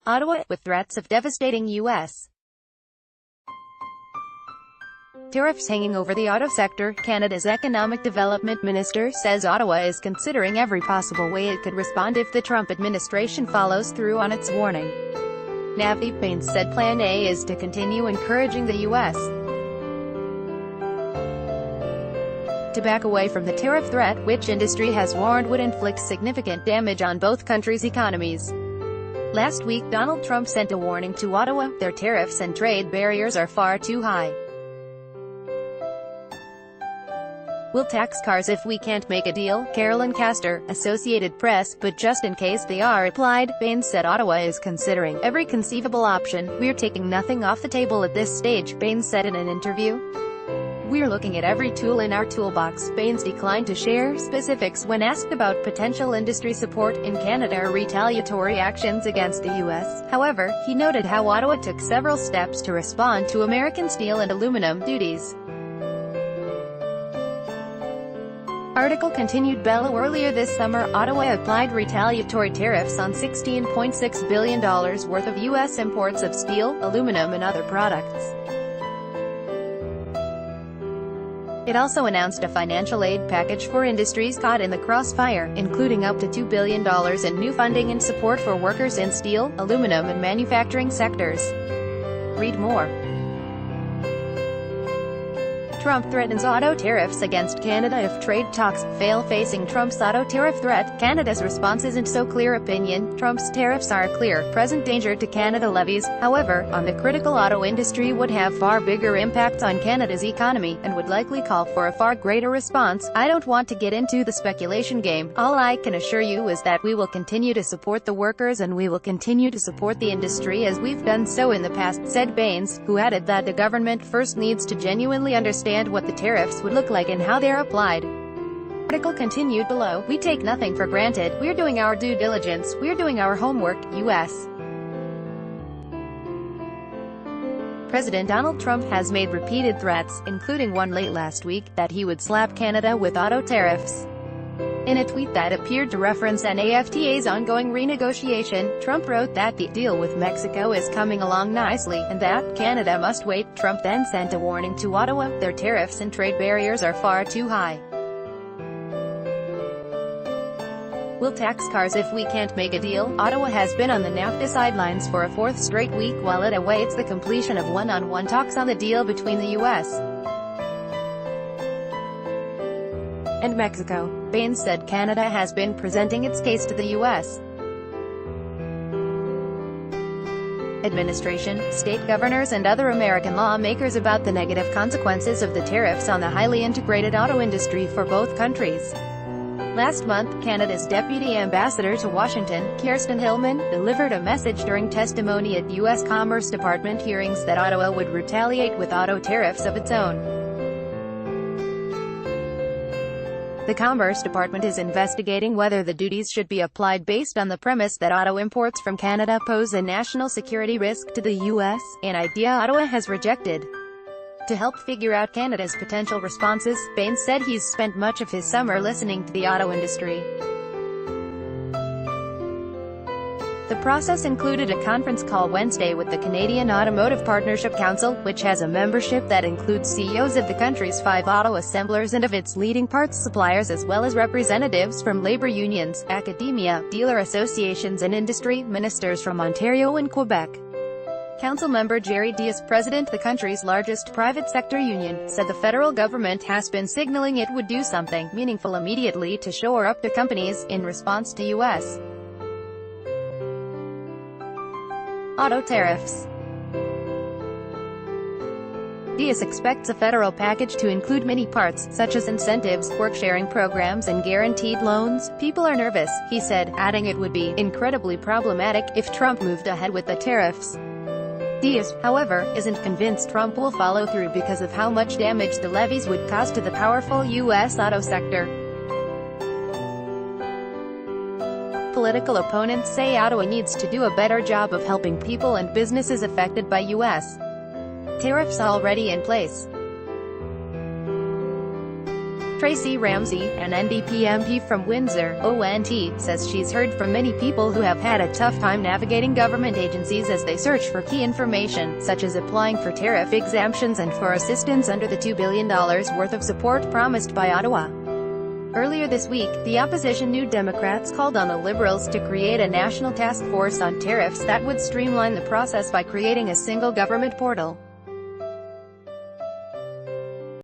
Ottawa, with threats of devastating U.S. tariffs hanging over the auto sector. Canada's Economic Development Minister says Ottawa is considering every possible way it could respond if the Trump administration follows through on its warning. Baines said Plan A is to continue encouraging the U.S. to back away from the tariff threat, which industry has warned would inflict significant damage on both countries' economies. Last week, Donald Trump sent a warning to Ottawa: their tariffs and trade barriers are far too high. We'll tax cars if we can't make a deal, Carolyn Castor, Associated Press, but just in case they are applied, Baines said Ottawa is considering every conceivable option. We're taking nothing off the table at this stage, Baines said in an interview. We're looking at every tool in our toolbox. Baines declined to share specifics when asked about potential industry support in Canada or retaliatory actions against the U.S. However, he noted how Ottawa took several steps to respond to American steel and aluminum duties. Article continued. Earlier this summer, Ottawa applied retaliatory tariffs on $16.6 billion worth of U.S. imports of steel, aluminum and other products. It also announced a financial aid package for industries caught in the crossfire, including up to $2 billion in new funding and support for workers in steel, aluminum and manufacturing sectors. Read more. Trump threatens auto tariffs against Canada if trade talks fail. Facing Trump's auto tariff threat, Canada's response isn't so clear. Opinion: Trump's tariffs are a clear, present danger to Canada. Levies, however, on the critical auto industry would have far bigger impacts on Canada's economy, and would likely call for a far greater response. I don't want to get into the speculation game. All I can assure you is that we will continue to support the workers and we will continue to support the industry as we've done so in the past, said Baines, who added that the government first needs to genuinely understand what the tariffs would look like and how they're applied. Article continued below. We take nothing for granted. We're doing our due diligence. We're doing our homework. U.S. President Donald Trump has made repeated threats, including one late last week, that he would slap Canada with auto tariffs. In a tweet that appeared to reference NAFTA's ongoing renegotiation, Trump wrote that the deal with Mexico is coming along nicely, and that Canada must wait. Trump then sent a warning to Ottawa: their tariffs and trade barriers are far too high. We'll tax cars if we can't make a deal. Ottawa has been on the NAFTA sidelines for a fourth straight week while it awaits the completion of one-on-one talks on the deal between the U.S. and Mexico. Baines said Canada has been presenting its case to the U.S. administration, state governors and other American lawmakers about the negative consequences of the tariffs on the highly integrated auto industry for both countries. Last month, Canada's Deputy Ambassador to Washington, Kirsten Hillman, delivered a message during testimony at U.S. Commerce Department hearings that Ottawa would retaliate with auto tariffs of its own. The Commerce Department is investigating whether the duties should be applied based on the premise that auto imports from Canada pose a national security risk to the U.S., an idea Ottawa has rejected. To help figure out Canada's potential responses, Baines said he's spent much of his summer listening to the auto industry. The process included a conference call Wednesday with the Canadian Automotive Partnership Council, which has a membership that includes CEOs of the country's 5 auto assemblers and of its leading parts suppliers, as well as representatives from labor unions, academia, dealer associations and industry, ministers from Ontario and Quebec. Council member Jerry Dias, president of the country's largest private sector union, said the federal government has been signaling it would do something meaningful immediately to shore up the companies, in response to U.S. auto tariffs. Dias expects a federal package to include many parts, such as incentives, work-sharing programs and guaranteed loans. People are nervous, he said, adding it would be incredibly problematic if Trump moved ahead with the tariffs. Dias, however, isn't convinced Trump will follow through because of how much damage the levies would cause to the powerful U.S. auto sector. Political opponents say Ottawa needs to do a better job of helping people and businesses affected by U.S. tariffs already in place. Tracy Ramsey, an NDP MP from Windsor, ONT, says she's heard from many people who have had a tough time navigating government agencies as they search for key information, such as applying for tariff exemptions and for assistance under the $2 billion worth of support promised by Ottawa. Earlier this week, the opposition New Democrats called on the Liberals to create a national task force on tariffs that would streamline the process by creating a single government portal.